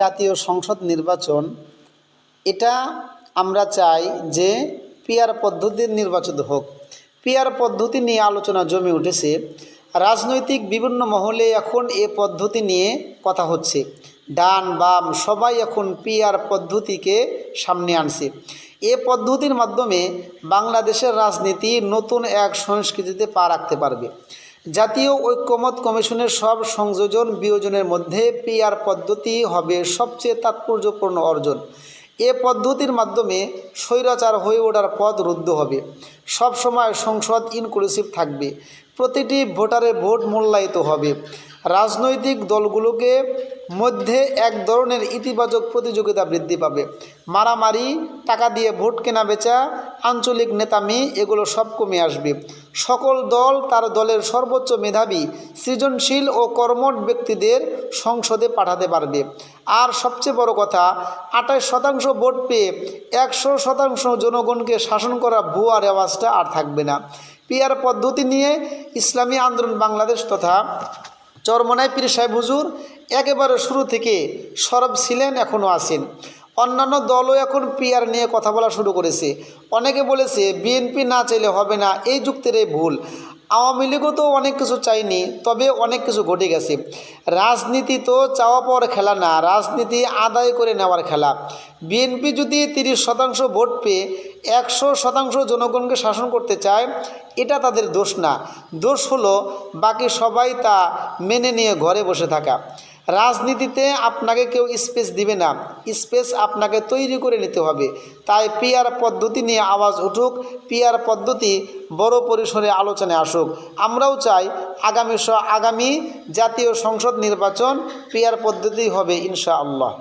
জাতীয় সংসদ নির্বাচন এটা আমরা চাই যে পিআর পদ্ধতির নির্বাচিত হোক। পিআর পদ্ধতি নিয়ে আলোচনা জমে উঠেছে। রাজনৈতিক বিভিন্ন মহলে এখন এ পদ্ধতি নিয়ে কথা হচ্ছে। ডান বাম সবাই এখন পিআর পদ্ধতিকে সামনে আনছে। এ পদ্ধতির মাধ্যমে বাংলাদেশের রাজনীতি নতুন এক সংস্কৃতিতে পা রাখতে পারবে। জাতীয় ঐক্যমত কমিশনের সব সংযোজন বিয়োজনের মধ্যে পিআর পদ্ধতি হবে সবচেয়ে তাৎপর্যপূর্ণ অর্জন। এ পদ্ধতির মাধ্যমে স্বৈরাচার হয়ে ওঠার পথ রুদ্ধ হবে। সব সময় সংসদ ইনক্লুসিভ থাকবে। প্রতিটি ভোটারের ভোট মূল্যায়িত হবে। রাজনৈতিক দলগুলোকে মধ্যে এক ধরনের ইতিবাচক প্রতিযোগিতা বৃদ্ধি পাবে। মারামারি, টাকা দিয়ে ভোট কেনা বেচা, আঞ্চলিক নেতামি এগুলো সব কমে আসবে। সকল দল তার দলের সর্বোচ্চ মেধাবী, সৃজনশীল ও কর্মঠ ব্যক্তিদের সংসদে পাঠাতে পারবে। আর সবচেয়ে বড় কথা, 28% ভোট পেয়ে 100% জনগণকে শাসন করা ভুয়া রেওয়াজটা আর থাকবে না। পিআর পদ্ধতি নিয়ে ইসলামী আন্দোলন বাংলাদেশ তথা চরমনাই পীর সাহেব হুজুর একেবারে শুরু থেকে সরব ছিলেন, এখনও আছেন। অন্যান্য দলও এখন পিআর নিয়ে কথা বলা শুরু করেছে। অনেকে বলেছে বিএনপি না চাইলে হবে না, এই যুক্তির এই ভুল। আওয়ামী লীগও তো অনেক কিছু চাইনি, তবে অনেক কিছু ঘটে গেছে। রাজনীতি তো চাওয়া পাওয়ার খেলা না, রাজনীতি আদায় করে নেওয়ার খেলা। বিএনপি যদি 30% ভোট পেয়ে 100% জনগণকে শাসন করতে চায়, এটা তাদের দোষ না। দোষ হলো বাকি সবাই তা মেনে নিয়ে ঘরে বসে থাকা। রাজনীতিতে আপনাকে কেউ স্পেস দিবে না, স্পেস আপনাকে তৈরি করে নিতে হবে। তাই পিআর পদ্ধতি নিয়ে আওয়াজ উঠুক, পিআর পদ্ধতি বড় পরিসরে আলোচনায় আসুক। আমরাও চাই আগামী জাতীয় সংসদ নির্বাচন পিআর পদ্ধতি হবে ইনশাআল্লাহ।